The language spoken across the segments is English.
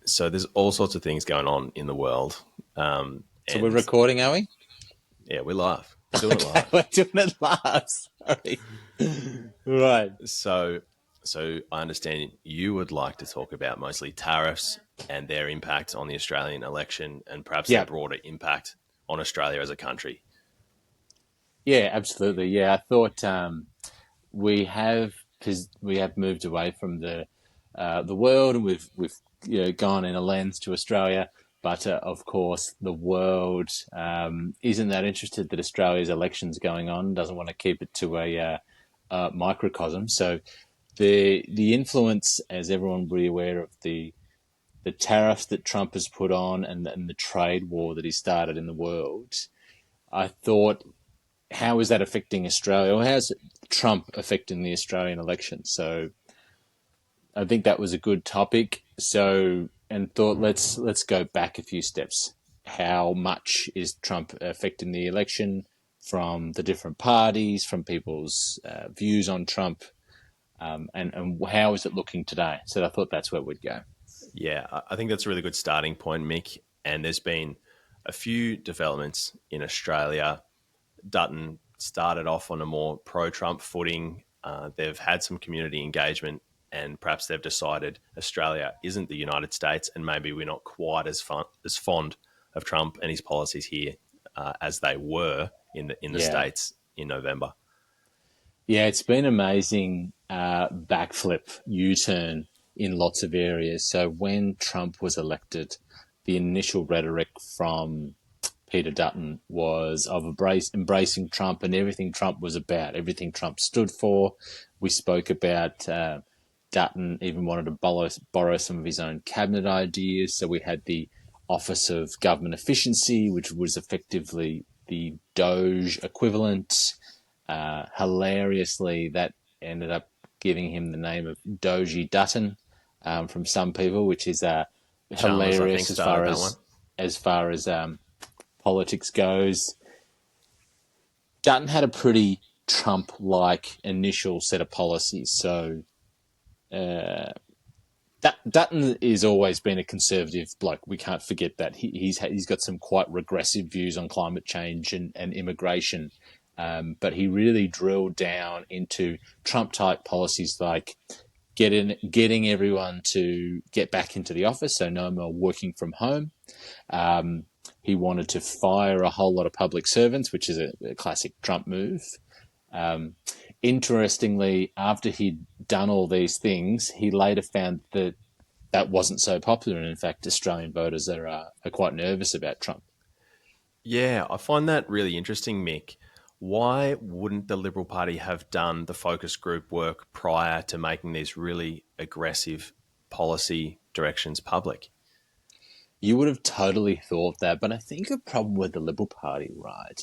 So there's all sorts of things going on in the world. So we're And recording, are we? yeah, we're live. We're doing it Okay, live. we're doing it live. Sorry. Right. So, so I understand you would like to talk about mostly tariffs and their impact on the Australian election and perhaps their Yeah. broader impact on Australia as a country. Yeah, absolutely. Yeah, I thought we have because we have moved away from the world, and we've gone in a lens to Australia. But of course, the world isn't that interested that Australia's elections going on. Doesn't want to keep it to a microcosm. So the influence, as everyone will be aware of, the tariffs that Trump has put on, and the trade war that he started in the world. I thought, how is that affecting Australia? Or how's Trump affecting the Australian election? So I think that was a good topic. So, and thought, let's go back a few steps. How much is Trump affecting the election from the different parties, from people's views on Trump, and how is it looking today? So I thought that's where we'd go. Yeah, I think that's a really good starting point, Mick. And there's been a few developments in Australia. Dutton started off on a more pro-Trump footing. They've had some community engagement, and perhaps they've decided Australia isn't the United States, and maybe we're not quite as fond of Trump and his policies here as they were in the Yeah. States in November. Yeah, it's been amazing backflip U-turn in lots of areas. So when Trump was elected, the initial rhetoric from Peter Dutton was of embracing Trump and everything Trump was about, everything Trump stood for. We spoke about Dutton even wanted to borrow some of his own cabinet ideas. So we had the Office of Government Efficiency, which was effectively the Doge equivalent. Hilariously, that ended up giving him the name of Doji Dutton from some people, which is Chalmers, I think, hilarious started that one. as far as politics goes. Dutton had a pretty Trump-like initial set of policies. So Dutton has always been a conservative bloke. We can't forget that. He's got some quite regressive views on climate change and immigration. But he really drilled down into Trump-type policies like getting everyone to get back into the office, so no more working from home. He wanted to fire a whole lot of public servants, which is a classic Trump move. Interestingly, after he'd done all these things, he later found that that wasn't so popular, and in fact, Australian voters are quite nervous about Trump. Yeah, I find that really interesting, Mick. Why wouldn't the Liberal Party have done the focus group work prior to making these really aggressive policy directions public? You would have totally thought that, but I think the problem with the Liberal Party, right,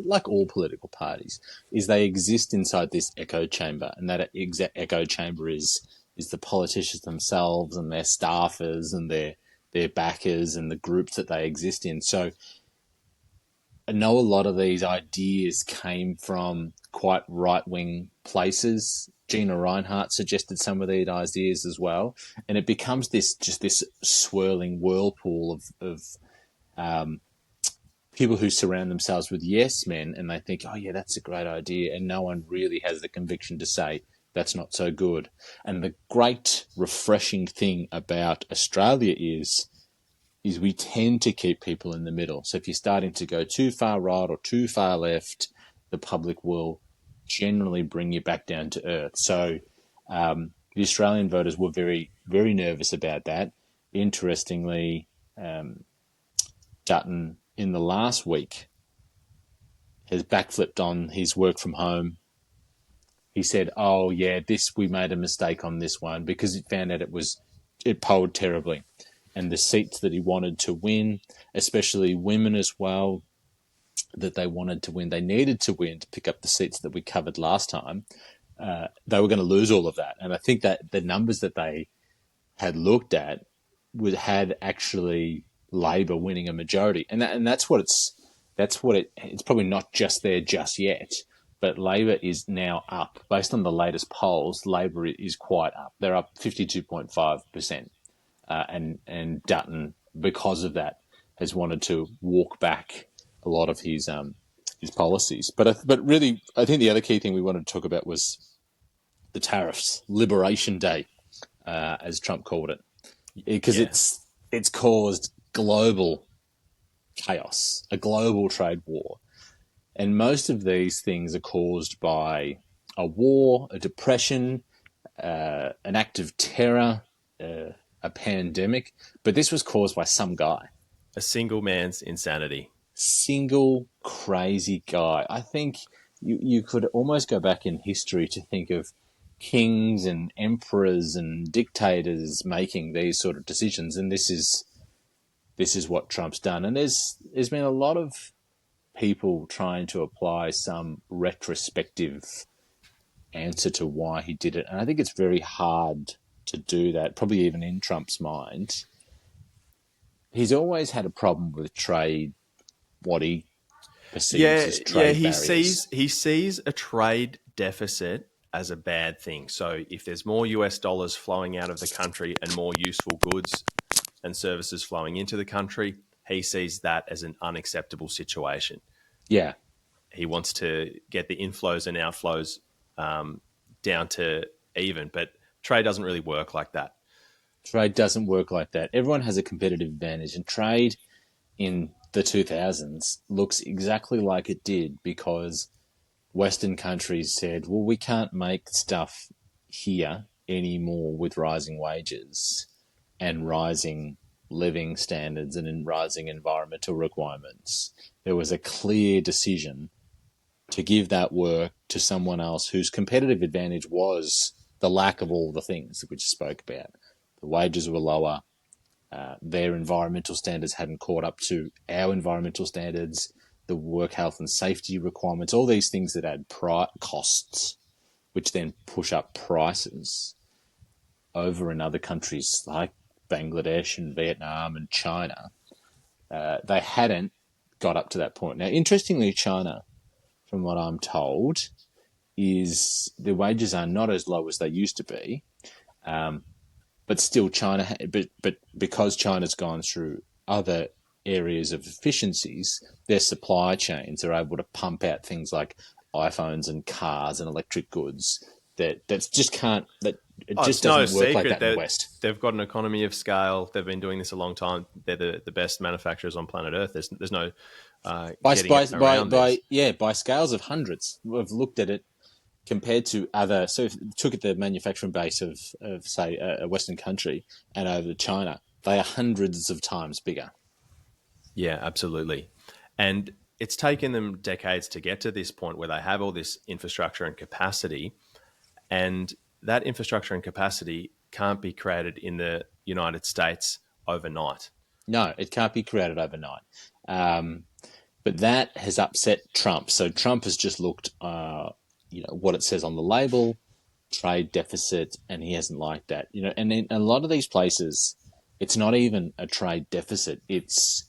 like all political parties, is they exist inside this echo chamber, and that echo chamber is the politicians themselves and their staffers and their backers and the groups that they exist in. So I know a lot of these ideas came from quite right wing places. Gina Reinhart suggested some of these ideas as well, and it becomes this swirling whirlpool of people who surround themselves with yes men, and they think, oh yeah, that's a great idea, and no one really has the conviction to say that's not so good. And the great refreshing thing about Australia is we tend to keep people in the middle. So if you're starting to go too far right or too far left, the public will generally bring you back down to earth. So the Australian voters were very, very nervous about that. Interestingly, Dutton in the last week has backflipped on his work from home. He said, "Oh yeah, we made a mistake on this one because it found out it polled terribly." And the seats that he wanted to win, especially women as well, that they wanted to win, they needed to win to pick up the seats that we covered last time. They were going to lose all of that. And I think that the numbers that they had looked at had actually Labor winning a majority. And that's what it's probably not just there just yet, but Labor is now up. Based on the latest polls, Labor is quite up. They're up 52.5%. and Dutton, because of that, has wanted to walk back a lot of his policies. But really, I think the other key thing we wanted to talk about was the tariffs, Liberation Day, as Trump called it, because Yeah, it's caused global chaos, a global trade war. And most of these things are caused by a war, a depression, an act of terror, a pandemic. But this was caused by some guy, a single man's insanity. single crazy guy. I think you could almost go back in history to think of kings and emperors and dictators making these sort of decisions, and this is what Trump's done. And there's been a lot of people trying to apply some retrospective answer to why he did it. And I think it's very hard to do that, probably even in Trump's mind. He's always had a problem with trade, what he perceives Yeah, as yeah. trade barriers. He sees a trade deficit as a bad thing. So if there's more US dollars flowing out of the country and more useful goods and services flowing into the country, he sees that as an unacceptable situation. Yeah, He wants to get the inflows and outflows down to even, but trade doesn't really work like that. trade doesn't work like that. Everyone has a competitive advantage, and trade in the 2000s looks exactly like it did because Western countries said, well, we can't make stuff here anymore with rising wages and rising living standards and in rising environmental requirements. There was a clear decision to give that work to someone else whose competitive advantage was the lack of all the things that we just spoke about. The wages were lower. Their environmental standards hadn't caught up to our environmental standards, the work health and safety requirements, all these things that add costs, which then push up prices over in other countries like Bangladesh and Vietnam and China. They hadn't got up to that point. Now, interestingly, China, from what I'm told, is the wages are not as low as they used to be, but still China. But because China's gone through other areas of efficiencies, their supply chains are able to pump out things like iPhones and cars and electric goods that just can't that it Oh, just it's no doesn't work like secret that in the that West. they've got an economy of scale. They've been doing this a long time. They're the best manufacturers on planet Earth. There's no getting around this. By scales of hundreds. We've looked at it compared to other. So if you took at the manufacturing base of say a Western country and over to China, they are hundreds of times bigger. Yeah, absolutely. And it's taken them decades to get to this point where they have all this infrastructure and capacity, and that infrastructure and capacity can't be created in the United States overnight. No, it can't be created overnight. But that has upset Trump. So Trump has just looked, what it says on the label, trade deficit, and he hasn't liked that. And in a lot of these places, it's not even a trade deficit. It's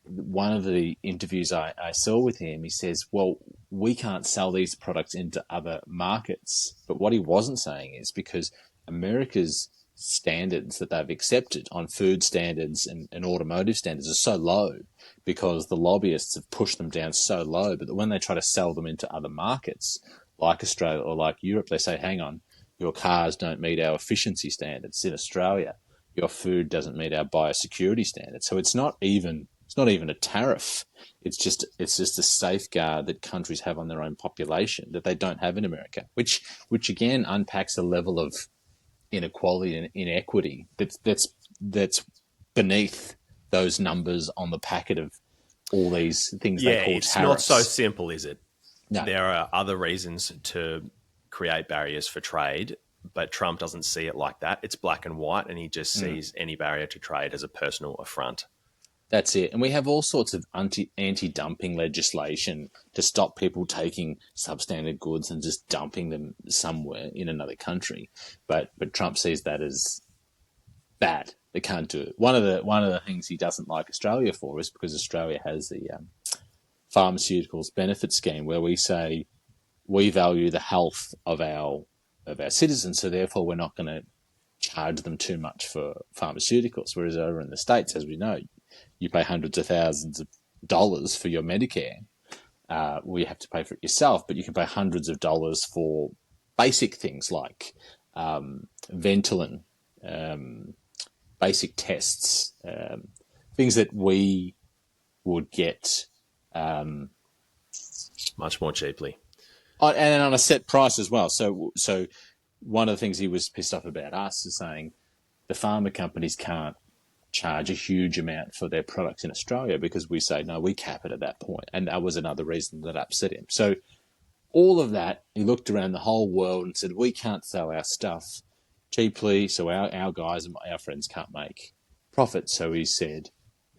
one of the interviews I saw with him. He says, well, we can't sell these products into other markets. But what he wasn't saying is because America's standards that they've accepted on food standards and automotive standards are so low because the lobbyists have pushed them down so low, but when they try to sell them into other markets like Australia or like Europe, they say, hang on, your cars don't meet our efficiency standards. In Australia, your food doesn't meet our biosecurity standards. So it's not even a tariff. It's just a safeguard that countries have on their own population that they don't have in America, which again unpacks a level of inequality and inequity that's beneath those numbers on the packet of all these things they Yeah, call it's not so tariffs. simple, is it? No, There are other reasons to create barriers for trade, but Trump doesn't see it like that. It's black and white, and he just sees any barrier to trade as a personal affront. that's it. And we have all sorts of anti-dumping legislation to stop people taking substandard goods and just dumping them somewhere in another country. But Trump sees that as bad. They can't do it. One of the things he doesn't like Australia for is because Australia has the pharmaceuticals benefit scheme where we say we value the health of our citizens, so therefore we're not going to charge them too much for pharmaceuticals. Whereas over in the States, as we know, you pay hundreds of thousands of dollars for your Medicare. Well, you have to pay for it yourself, but you can pay hundreds of dollars for basic things like Ventolin, basic tests, things that we would get much more cheaply. and on a set price as well. So one of the things he was pissed off about us is saying the pharma companies can't charge a huge amount for their products in Australia because we say, no, we cap it at that point. And that was another reason that upset him. So all of that, he looked around the whole world and said, we can't sell our stuff cheaply, so our guys and our friends can't make profit. So he said,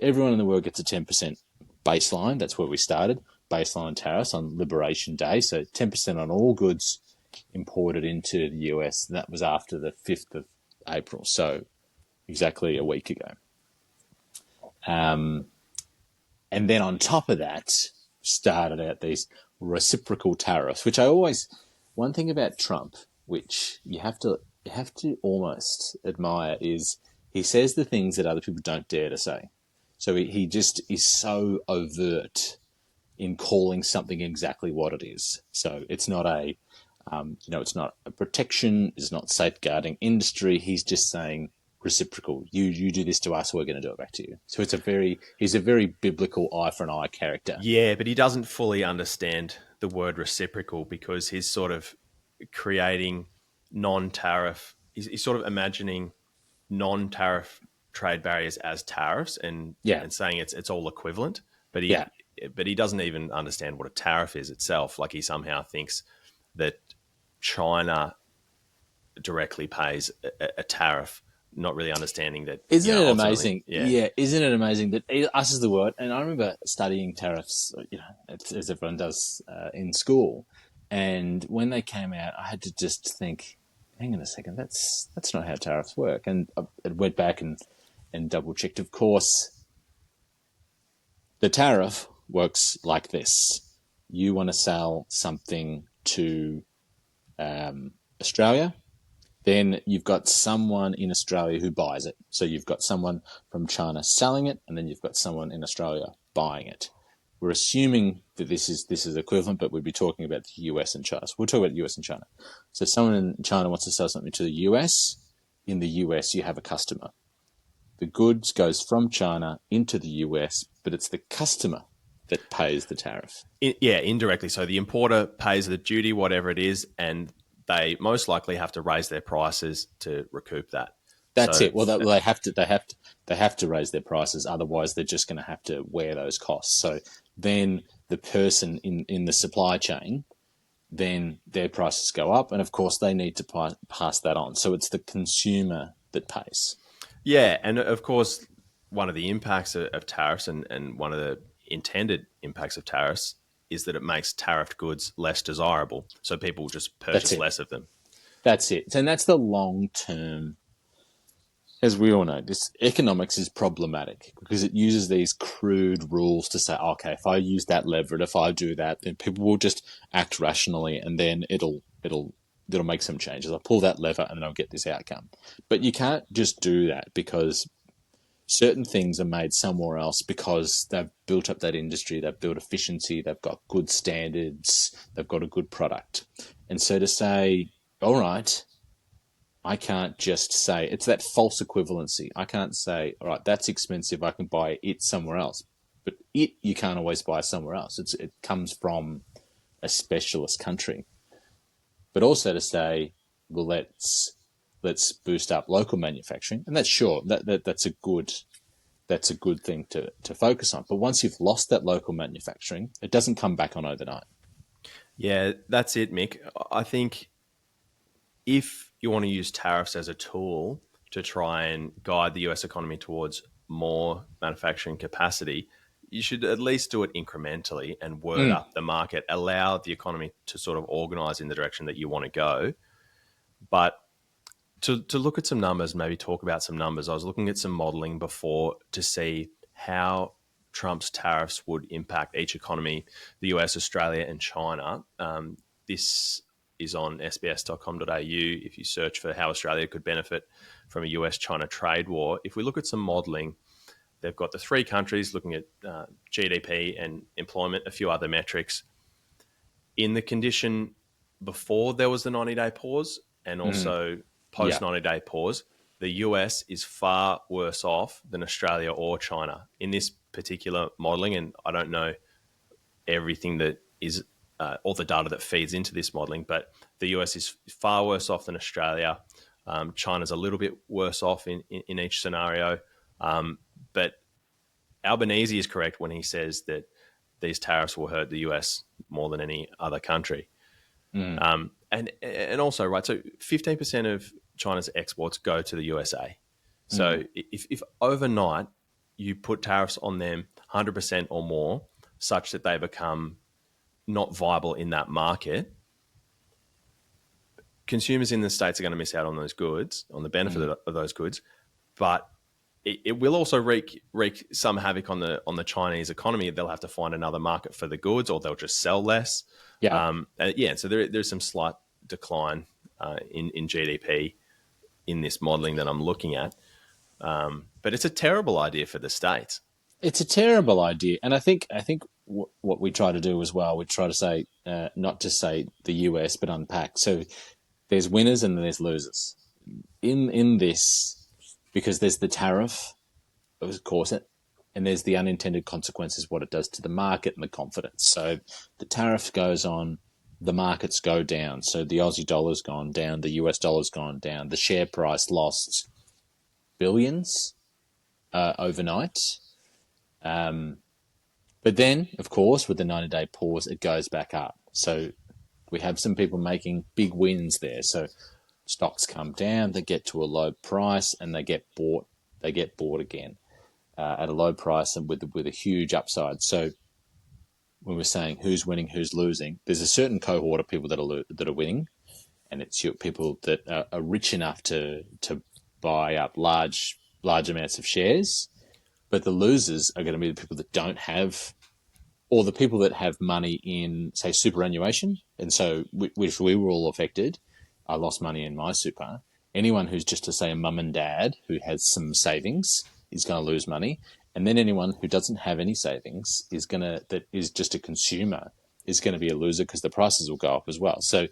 everyone in the world gets a 10% baseline. That's where we started, baseline tariffs on Liberation Day. So 10% on all goods imported into the US. And that was after the 5th of April. So exactly a week ago. And then on top of that, started out these reciprocal tariffs, which one thing about Trump, which you have to almost admire, is he says the things that other people don't dare to say. So he just is so overt in calling something exactly what it is. So it's not it's not a protection, it's not safeguarding industry. He's just saying reciprocal. You do this to us, we're going to do it back to you. So he's a very biblical eye for an eye character. Yeah, but he doesn't fully understand the word reciprocal because he's sort of creating non-tariff. He's sort of imagining non-tariff trade barriers as tariffs and saying it's all equivalent. But he doesn't even understand what a tariff is itself. Like he somehow thinks that China directly pays a tariff, not really understanding that. Isn't it amazing? Yeah, isn't it amazing that us is the word? And I remember studying tariffs, as everyone does in school. And when they came out, I had to just think, hang on a second, that's not how tariffs work. And I went back and double checked. Of course, the tariff works like this: you want to sell something to Australia. Then you've got someone in Australia who buys it. So you've got someone from China selling it, and then you've got someone in Australia buying it. We're assuming that this is equivalent, but we'd be talking about the US and China. So we'll talk about the US and China. So someone in China wants to sell something to the US. In the US, you have a customer. The goods goes from China into the US, but it's the customer that pays the tariff. Indirectly. So the importer pays the duty, whatever it is, and they most likely have to raise their prices to recoup that. That's it. Well, they have to raise their prices. Otherwise, they're just going to have to wear those costs. So then the person in the supply chain, then their prices go up, and of course they need to pass that on. So it's the consumer that pays. Yeah, and of course, one of the impacts of tariffs and one of the intended impacts of tariffs is that it makes tariffed goods less desirable. So people just purchase less of them. That's it. And that's the long term. As we all know, this economics is problematic because it uses these crude rules to say, okay, if I use that lever, if I do that, then people will just act rationally, and then it'll make some changes. I'll pull that lever and then I'll get this outcome. But you can't just do that because certain things are made somewhere else because they've built up that industry, they've built efficiency, they've got good standards, they've got a good product. And so to say, all right, I can't just say, it's that false equivalency. I can't say, all right, that's expensive, I can buy it somewhere else. But you can't always buy somewhere else. It comes from a specialist country. But also to say, well, let's boost up local manufacturing, and that's sure that's a good thing to focus on. But once you've lost that local manufacturing, it doesn't come back on overnight. Yeah, that's it, Mick. I think if you want to use tariffs as a tool to try and guide the US economy towards more manufacturing capacity, you should at least do it incrementally and word up the market, allow the economy to sort of organize in the direction that you want to go. But to look at some numbers, maybe talk about some numbers, I was looking at some modeling before to see how Trump's tariffs would impact each economy, the US, Australia, and China. This is on sbs.com.au. If you search for how Australia could benefit from a US-China trade war, if we look at some modelling, they've got the three countries looking at GDP and employment, a few other metrics. In the condition before there was the 90-day pause and also post Yeah. 90-day pause, the US is far worse off than Australia or China in this particular modelling. And I don't know everything that is all the data that feeds into this modelling, but the US is far worse off than Australia. China's a little bit worse off in each scenario. But Albanese is correct when he says that these tariffs will hurt the US more than any other country. And also, right, so 15% of China's exports go to the USA. So if overnight you put tariffs on them 100% or more, such that they become not viable in that market, consumers in the States are going to miss out on those goods, on the benefit of those goods, but it will also wreak some havoc on the Chinese economy. They'll have to find another market for the goods, or they'll just sell less. Yeah. So there's some slight decline in GDP in this modelling that I'm looking at. But it's a terrible idea for the States. It's a terrible idea, and I think what we try to do as well, we try to say not to say the US, but unpack. So there's winners and then there's losers in this, because there's the tariff, of course, and there's the unintended consequences, what it does to the market and the confidence. So the tariff goes on, the markets go down. So the Aussie dollar's gone down, the US dollar's gone down, the share price lost billions overnight. But then, of course, with the 90-day pause, it goes back up. So we have some people making big wins there. So stocks come down, they get to a low price, and they get bought. They get bought again at a low price and with a huge upside. So when we're saying who's winning, who's losing, there's a certain cohort of people that are winning, and it's your people that are rich enough to buy up large amounts of shares. But the losers are going to be the people that don't have, or the people that have money in, say, superannuation. And so, which we were all affected. I lost money in my super. Anyone who's just to say a mum and dad who has some savings is going to lose money. And then anyone who doesn't have any savings that is just a consumer is going to be a loser, because the prices will go up as well. So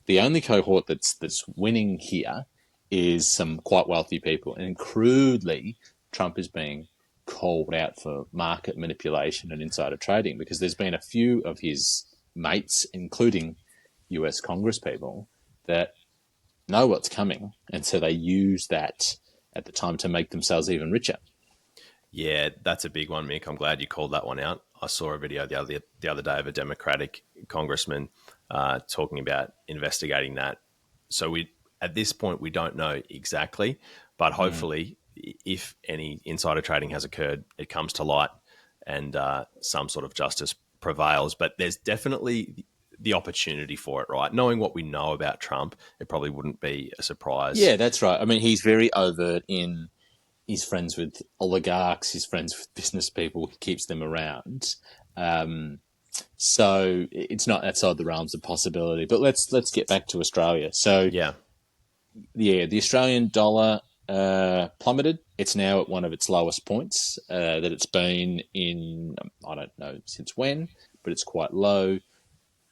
the only cohort that's winning here is some quite wealthy people. And crudely, Trump is being called out for market manipulation and insider trading, because there's been a few of his mates, including US Congress people, that know what's coming, and so they use that at the time to make themselves even richer. Yeah, that's a big one, Mick. I'm glad you called that one out. I saw a video the other day of a Democratic congressman talking about investigating that. So at this point we don't know exactly, but hopefully, if any insider trading has occurred, it comes to light and some sort of justice prevails. But there's definitely the opportunity for it, right? Knowing what we know about Trump, it probably wouldn't be a surprise. Yeah, that's right. I mean, he's very overt in he's friends with oligarchs, he's friends with business people, he keeps them around. So it's not outside the realms of possibility. But let's get back to Australia. So yeah, the Australian dollar plummeted. It's now at one of its lowest points that it's been in, I don't know since when, but it's quite low.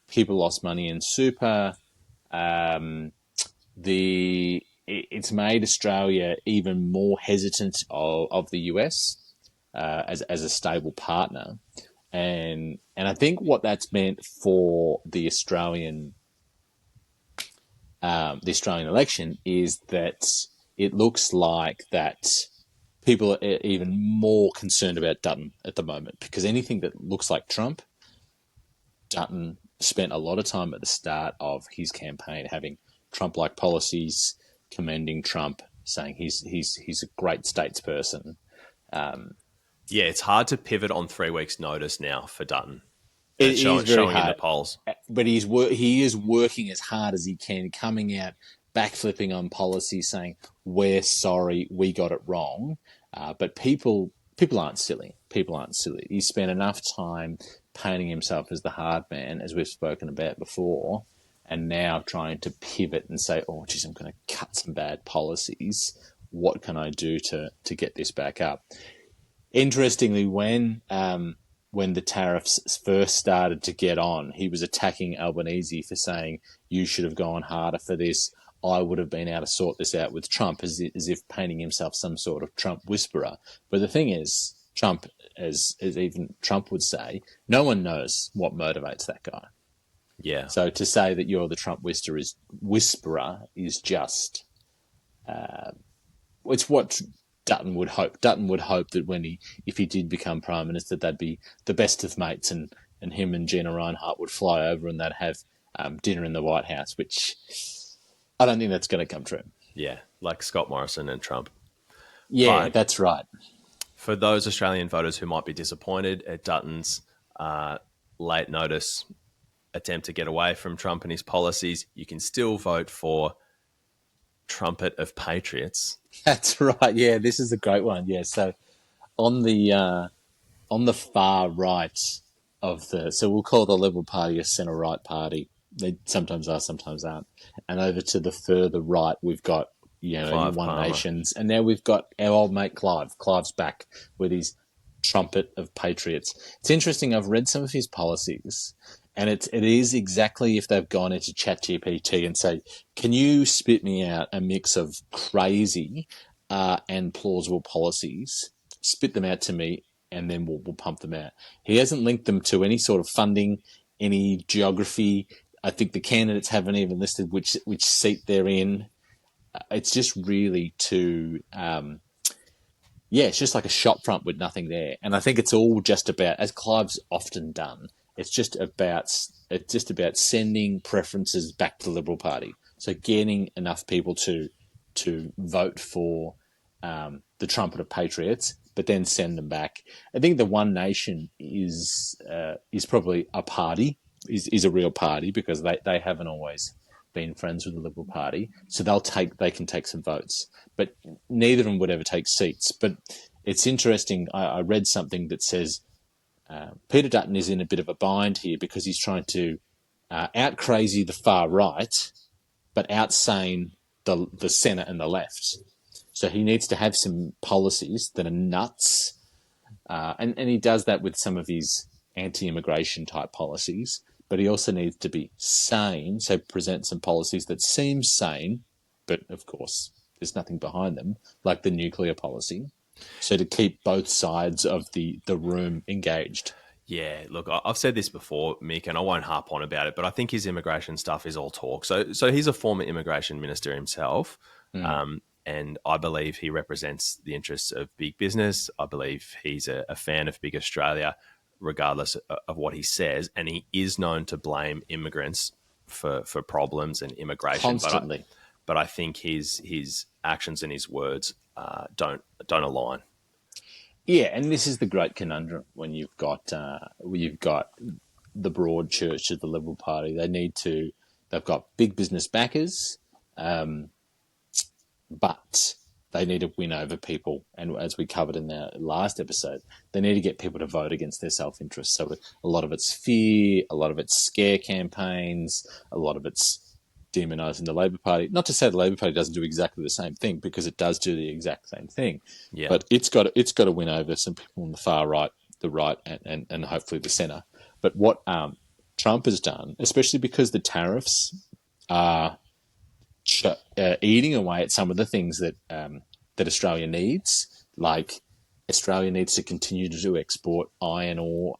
People lost money in super. It's made Australia even more hesitant of the US as a stable partner, and I think what that's meant for the Australian election is that it looks like that people are even more concerned about Dutton at the moment, because anything that looks like Trump, Dutton spent a lot of time at the start of his campaign having Trump-like policies, commending Trump, saying he's a great statesperson. Yeah, it's hard to pivot on 3 weeks' notice now for Dutton. It is very showing hard. in the polls. But he is working as hard as he can, coming out, backflipping on policy, saying, we're sorry, we got it wrong. But people aren't silly. People aren't silly. He spent enough time painting himself as the hard man, as we've spoken about before, and now trying to pivot and say, oh, geez, I'm going to cut some bad policies. What can I do to get this back up? Interestingly, when the tariffs first started to get on, he was attacking Albanese for saying, you should have gone harder for this. I would have been able to sort this out with Trump, as if painting himself some sort of Trump whisperer. But the thing is, Trump, as even Trump would say, no one knows what motivates that guy. Yeah. So to say that you're the Trump whisperer is just, it's what Dutton would hope. Dutton would hope that if he did become prime minister, they'd be the best of mates, and him and Gina Reinhardt would fly over and they'd have dinner in the White House, which I don't think that's going to come true. Yeah, like Scott Morrison and Trump. Yeah, But that's right. for those Australian voters who might be disappointed at Dutton's late notice attempt to get away from Trump and his policies, you can still vote for Trumpet of Patriots. That's right. Yeah, this is a great one. Yeah, so on the far right so we'll call the Liberal Party a centre right party. They sometimes are, sometimes aren't. And over to the further right, we've got Clive One Palmer. Nations, and now we've got our old mate Clive. Clive's back with his Trumpet of Patriots. It's interesting. I've read some of his policies, and it is exactly if they've gone into ChatGPT and say, can you spit me out a mix of crazy and plausible policies? Spit them out to me, and then we'll pump them out. He hasn't linked them to any sort of funding, any geography. I think the candidates haven't even listed which seat they're in. It's just really it's just like a shop front with nothing there. And I think it's all just about, as Clive's often done, it's just about sending preferences back to the Liberal Party. So getting enough people to vote for the Trumpet of Patriots, but then send them back. I think the One Nation is probably a party, is a real party, because they haven't always been friends with the Liberal Party, so they can take some votes, but neither of them would ever take seats. But it's interesting. I read something that says Peter Dutton is in a bit of a bind here because he's trying to out crazy the far right, but outsane the centre and the left. So he needs to have some policies that are nuts, and he does that with some of his anti-immigration type policies. But he also needs to be sane, so present some policies that seem sane, but of course there's nothing behind them, like the nuclear policy. So to keep both sides of the room engaged. Yeah, look, I've said this before, Mick, and I won't harp on about it, but I think his immigration stuff is all talk. So he's a former immigration minister himself, and I believe he represents the interests of big business. I believe he's a fan of Big Australia, regardless of what he says, and he is known to blame immigrants for problems and immigration Constantly. But I think his actions and his words don't align. Yeah, and this is the great conundrum when you've got the broad church of the Liberal Party. They've got big business backers, but they need to win over people. And as we covered in the last episode, they need to get people to vote against their self-interest. So a lot of it's fear, a lot of it's scare campaigns, a lot of it's demonising the Labor Party. Not to say the Labor Party doesn't do exactly the same thing, because it does do the exact same thing. Yeah. But it's got to win over some people on the far right, the right, and hopefully the centre. But what Trump has done, especially because the tariffs are eating away at some of the things that Australia needs, like Australia needs to continue to export iron ore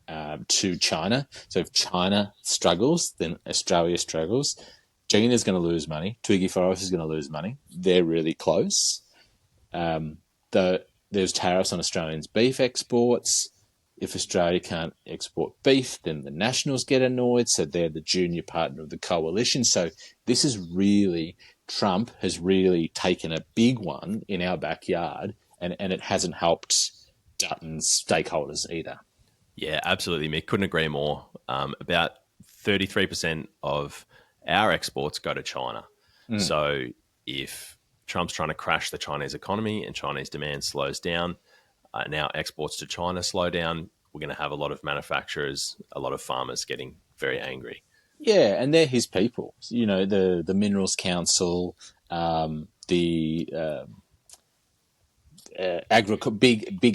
to China. So if China struggles, then Australia struggles. Gina's going to lose money. Twiggy Forrest is going to lose money. They're really close. There's tariffs on Australians' beef exports. If Australia can't export beef, then the Nationals get annoyed. So they're the junior partner of the coalition. So this is really, Trump has really taken a big one in our backyard, and it hasn't helped Dutton's stakeholders either. Yeah, absolutely, Mick. Couldn't agree more. About 33% of our exports go to China. So if Trump's trying to crash the Chinese economy and Chinese demand slows down, now exports to China slow down, we're going to have a lot of manufacturers, a lot of farmers getting very angry. Yeah, and they're his people. You know, the Minerals Council, the big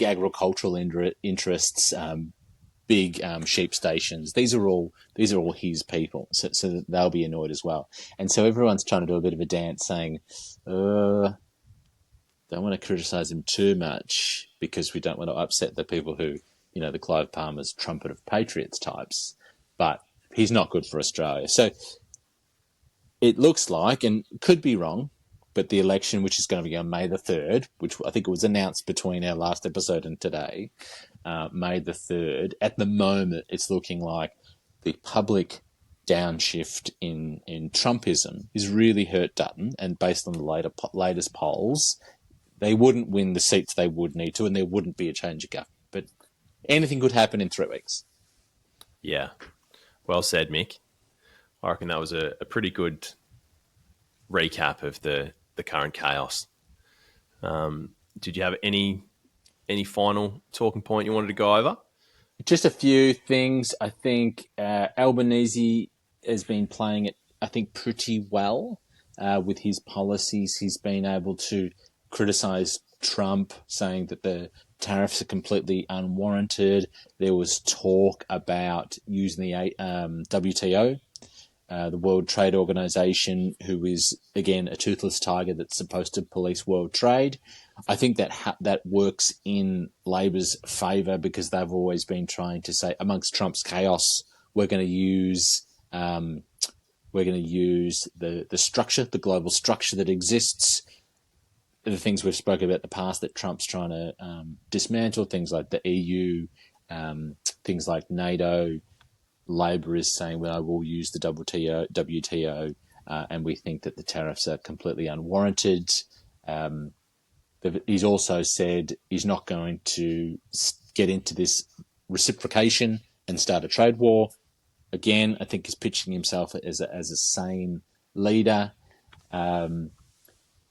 agricultural interests, big sheep stations. These are all his people, so they'll be annoyed as well. And so everyone's trying to do a bit of a dance, saying, "Don't want to criticise him too much because we don't want to upset the people who, the Clive Palmer's trumpet of patriots types." But he's not good for Australia. So it looks like, and could be wrong, but the election, which is going to be on May the 3rd, which I think it was announced between our last episode and today, May the 3rd, at the moment, it's looking like the public downshift in Trumpism has really hurt Dutton, and based on the latest polls, they wouldn't win the seats they would need to, and there wouldn't be a change of government. But anything could happen in 3 weeks. Yeah. Well said, Mick. I reckon that was a pretty good recap of the current chaos. Did you have any final talking point you wanted to go over? Just a few things. I think Albanese has been playing it, I think, pretty well with his policies. He's been able to criticise Trump, saying that the tariffs are completely unwarranted. There was talk about using the WTO, the World Trade Organization, who is, again, a toothless tiger that's supposed to police world trade. I think that works in Labor's favour because they've always been trying to say, amongst Trump's chaos, we're going to use the structure, the global structure that exists, the things we've spoken about in the past that Trump's trying to dismantle, things like the EU, things like NATO. Labor is saying, well, we'll use the WTO, and we think that the tariffs are completely unwarranted. He's also said he's not going to get into this reciprocation and start a trade war. Again, I think he's pitching himself as a sane leader.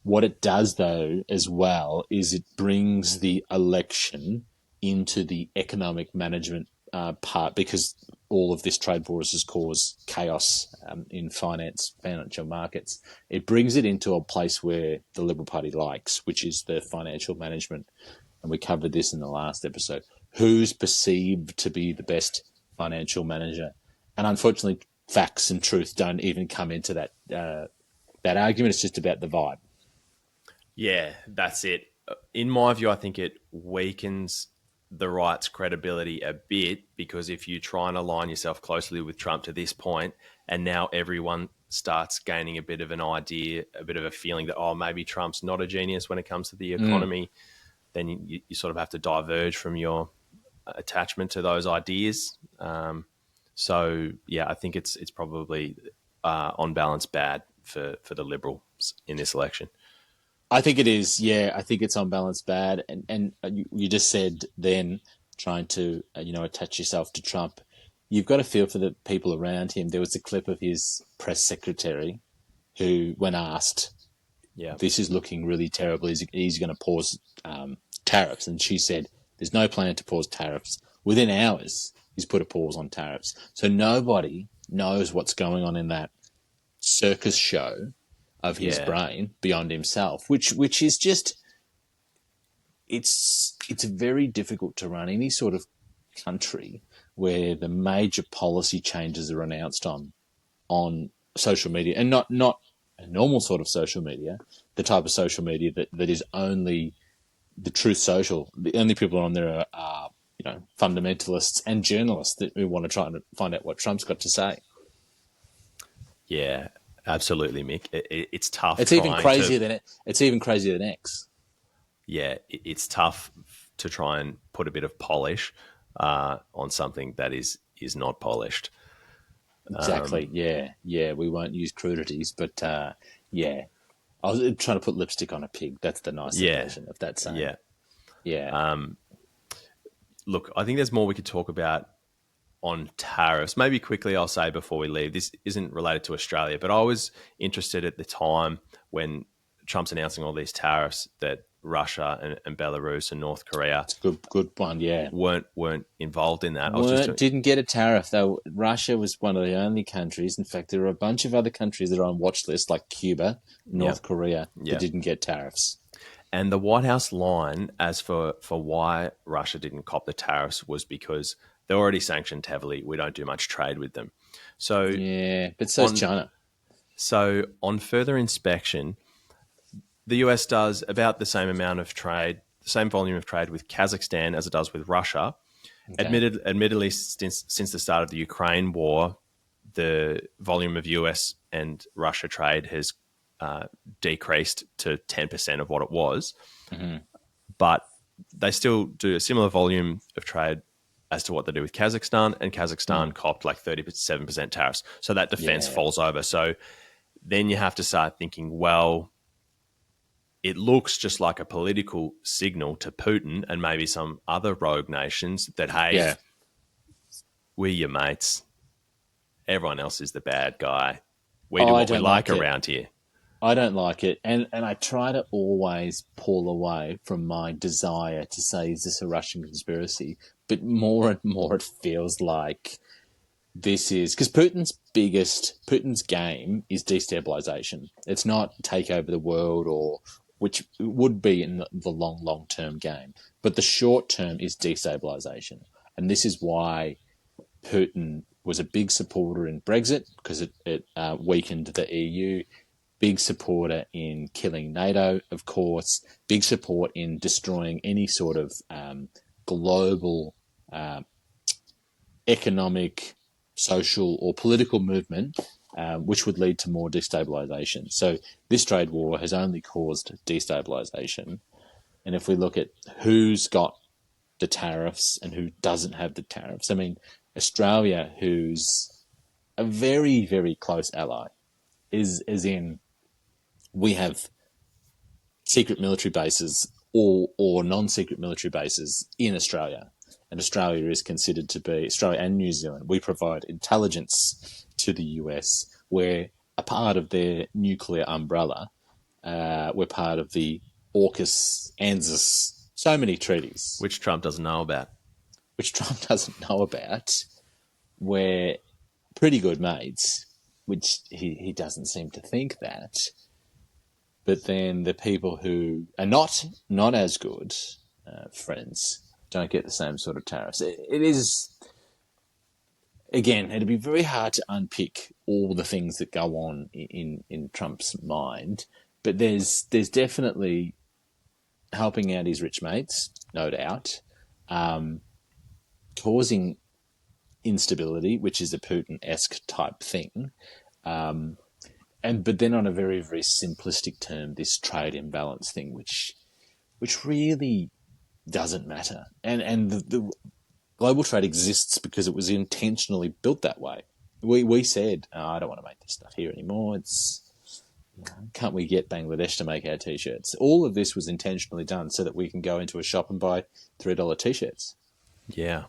What it does, though, as well, is it brings the election into the economic management part, because all of this trade war has caused chaos in financial markets. It brings it into a place where the Liberal Party likes, which is the financial management. And we covered this in the last episode. Who's perceived to be the best financial manager? And unfortunately, facts and truth don't even come into that argument. It's just about the vibe. Yeah, that's it. In my view, I think it weakens the right's credibility a bit, because if you try and align yourself closely with Trump to this point, and now everyone starts gaining a bit of an idea, a bit of a feeling that, oh, maybe Trump's not a genius when it comes to the economy, then you sort of have to diverge from your attachment to those ideas. So, yeah, I think it's probably on balance bad for the Liberals in this election. I think it is, yeah. I think it's on balance bad. And you just said then, trying to, attach yourself to Trump, you've got to feel for the people around him. There was a clip of his press secretary who, when asked, this is looking really terrible, he's going to pause tariffs. And she said, there's no plan to pause tariffs. Within hours, he's put a pause on tariffs. So nobody knows what's going on in that circus show of his brain beyond himself, which is just, it's very difficult to run any sort of country where the major policy changes are announced on social media, and not a normal sort of social media, the type of social media that is only the truth social. The only people on there are fundamentalists and journalists who want to try and find out what Trump's got to say. Yeah. Absolutely, Mick. It's tough. It's even crazier than X. Yeah, it's tough to try and put a bit of polish on something that is not polished. Exactly. Yeah. We won't use crudities, but yeah. I was trying to put lipstick on a pig. That's the nice version of that saying. Yeah. Look, I think there's more we could talk about on tariffs. Maybe quickly I'll say before we leave, this isn't related to Australia, but I was interested at the time when Trump's announcing all these tariffs that Russia and Belarus and North Korea It's a good one, yeah. weren't involved in that. I was just Didn't get a tariff, though. Russia was one of the only countries. In fact, there are a bunch of other countries that are on watch lists, like Cuba, North Korea, that didn't get tariffs. And the White House line as for why Russia didn't cop the tariffs was because they're already sanctioned heavily. We don't do much trade with them. So Yeah, but so's China. So on further inspection, the US does about the same amount of trade, the same volume of trade with Kazakhstan as it does with Russia. Okay. Admittedly, since the start of the Ukraine war, the volume of US and Russia trade has decreased to 10% of what it was. Mm-hmm. But they still do a similar volume of trade as to what they do with Kazakhstan, and Kazakhstan copped like 37% tariffs. So that defense falls over. So then you have to start thinking, well, it looks just like a political signal to Putin and maybe some other rogue nations that, hey, we're your mates. Everyone else is the bad guy. We do what we like around here. I don't like it. And I try to always pull away from my desire to say, is this a Russian conspiracy? But more and more it feels like this is... Because Putin's game is destabilization. It's not take over the world, or which would be in the long-term game. But the short term is destabilization. And this is why Putin was a big supporter in Brexit, because it weakened the EU. Big supporter in killing NATO, of course. Big support in destroying any sort of global economic, social, or political movement, which would lead to more destabilization. So this trade war has only caused destabilization. And if we look at who's got the tariffs and who doesn't have the tariffs, I mean, Australia, who's a very, very close ally, is in... We have secret military bases or non-secret military bases in Australia. And Australia is considered to be, Australia and New Zealand, we provide intelligence to the US. We're a part of their nuclear umbrella. We're part of the AUKUS, ANZUS, so many treaties. Which Trump doesn't know about. We're pretty good mates, which he doesn't seem to think that. But then the people who are not as good friends don't get the same sort of tariffs. It is, again, it'd be very hard to unpick all the things that go on in Trump's mind. But there's definitely helping out his rich mates, no doubt, causing instability, which is a Putin-esque type thing. But then on a very, very simplistic term, this trade imbalance thing, which really doesn't matter. And the global trade exists because it was intentionally built that way. We said, I don't want to make this stuff here anymore. Can't we get Bangladesh to make our T-shirts? All of this was intentionally done so that we can go into a shop and buy $3 T-shirts. Yeah.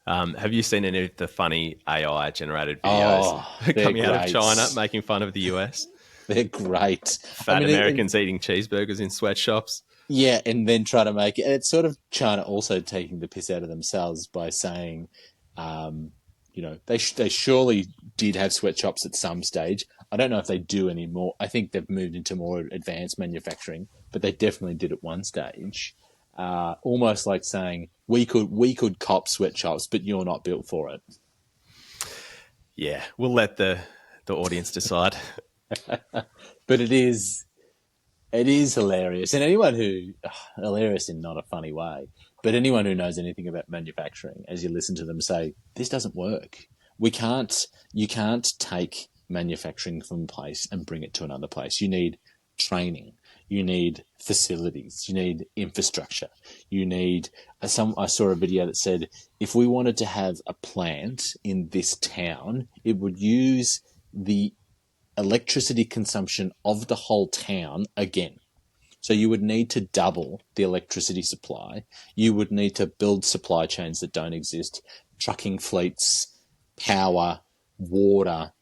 Have you seen any of the funny AI-generated videos coming out of China making fun of the US? They're great. Fat Americans eating cheeseburgers in sweatshops. Yeah, and then try to make it. And it's sort of China also taking the piss out of themselves by saying, they surely did have sweatshops at some stage. I don't know if they do anymore. I think they've moved into more advanced manufacturing, but they definitely did at one stage. Almost like saying, we could cop sweatshops, but you're not built for it. Yeah, we'll let the audience decide. But it is hilarious. And anyone who, hilarious in not a funny way, but anyone who knows anything about manufacturing, as you listen to them say, this doesn't work. You can't take manufacturing from a place and bring it to another place. You need training. You need facilities. You need infrastructure. You need... I saw a video that said, if we wanted to have a plant in this town, it would use the electricity consumption of the whole town again. So you would need to double the electricity supply. You would need to build supply chains that don't exist, trucking fleets, power, water,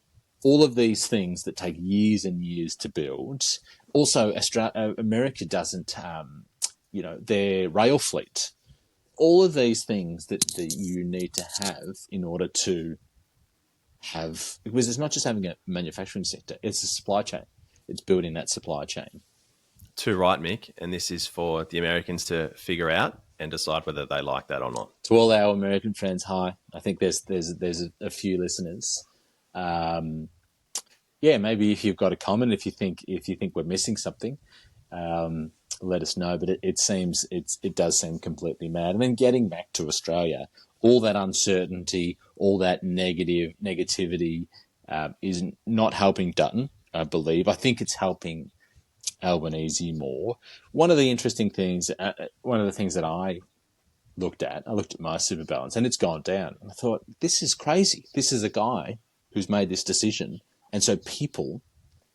all of these things that take years and years to build. Also, America doesn't, their rail fleet. All of these things that you need to have in order to have, because it's not just having a manufacturing sector, it's a supply chain. It's building that supply chain. Too right, Mick. And this is for the Americans to figure out and decide whether they like that or not. To all our American friends, hi. I think there's a few listeners. Maybe if you've got a comment, if you think we're missing something, let us know. But it does seem completely mad. And then getting back to Australia, all that uncertainty, all that negativity is not helping Dutton, I believe. I think it's helping Albanese more. One of the interesting things, one of the things that I looked at my super balance, and it's gone down. And I thought, this is crazy. This is a guy who's made this decision, and so people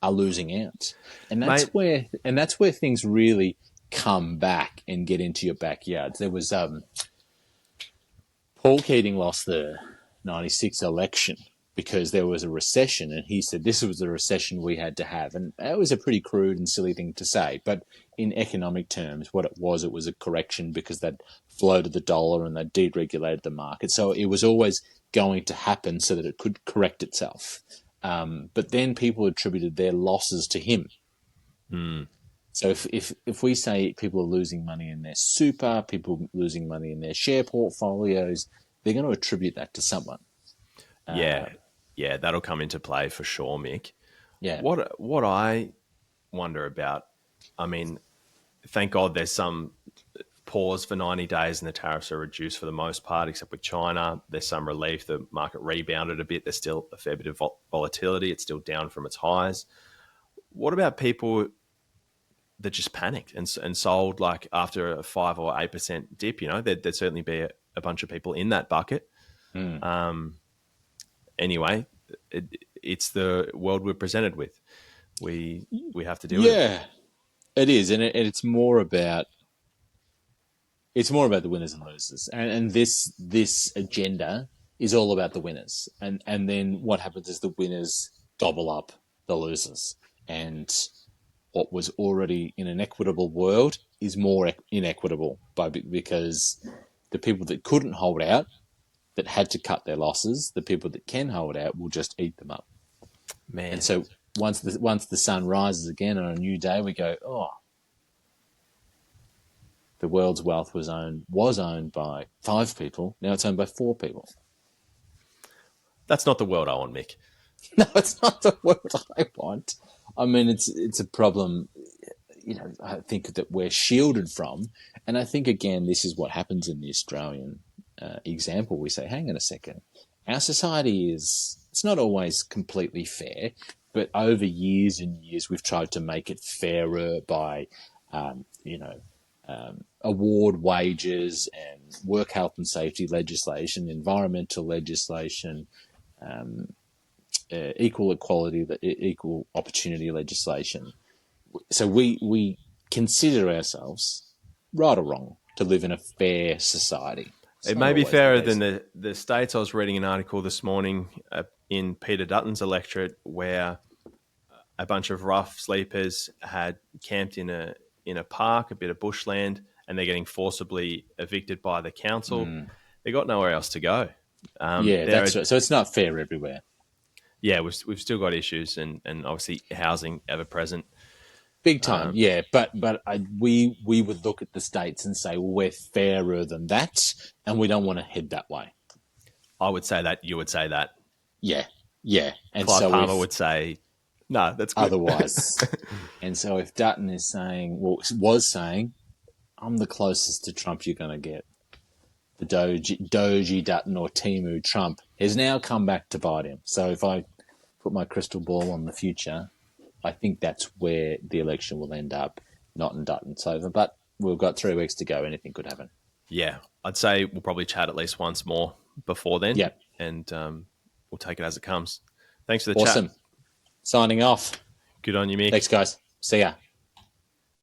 are losing out. And that's where things really come back and get into your backyard. There was Paul Keating lost the 96 election because there was a recession, and he said this was the recession we had to have. And that was a pretty crude and silly thing to say. But in economic terms, what it was a correction because they'd floated the dollar and they'd deregulated the market. So it was always going to happen so that it could correct itself. But then people attributed their losses to him. Mm. So if we say people are losing money in their super, people losing money in their share portfolios, they're going to attribute that to someone. Yeah, that'll come into play for sure, Mick. Yeah. What I wonder about, I mean, thank God there's some pause for 90 days and the tariffs are reduced for the most part, except with China. There's some relief. The market rebounded a bit. There's still a fair bit of volatility. It's still down from its highs. What about people that just panicked and sold like after a 5 or 8% dip? You know, there'd certainly be a bunch of people in that bucket. Anyway, it's the world we're presented with. We have to deal with it. Yeah, it is, and it's more about the winners and losers, and this agenda is all about the winners, and then what happens is the winners gobble up the losers, and what was already in an equitable world is more inequitable because the people that couldn't hold out, that had to cut their losses, the people that can hold out will just eat them up. Man. And so once the sun rises again on a new day, we go, oh, the world's wealth was owned by 5 people. Now it's owned by 4 people. That's not the world I want, Mick. No, it's not the world I want. I mean, it's a problem, I think that we're shielded from. And I think, again, this is what happens in the Australian example. We say, hang on a second. Our society it's not always completely fair, but over years and years, we've tried to make it fairer by, award wages and work health and safety legislation, environmental legislation, equal opportunity legislation. So we consider ourselves, right or wrong, to live in a fair society. It may be fairer than the States. I was reading an article this morning in Peter Dutton's electorate where a bunch of rough sleepers had camped in a park, a bit of bushland, and they're getting forcibly evicted by the council. They got nowhere else to go. That's right. So it's not fair everywhere. Yeah, we've still got issues, and obviously housing ever present. Big time, but we would look at the States and say, well, we're fairer than that, and we don't want to head that way. I would say that. You would say that. Yeah. And Clive Palmer would say, no, that's good. Otherwise. And so if Dutton was saying, I'm the closest to Trump you're going to get, the Doji Dutton or Timu Trump has now come back to bite him. So if I put my crystal ball on the future, I think that's where the election will end up, not in Dutton's favour. But we've got 3 weeks to go. Anything could happen. Yeah, I'd say we'll probably chat at least once more before then. Yeah. And we'll take it as it comes. Thanks for the chat. Awesome. Signing off. Good on you, Mick. Thanks, guys. See ya.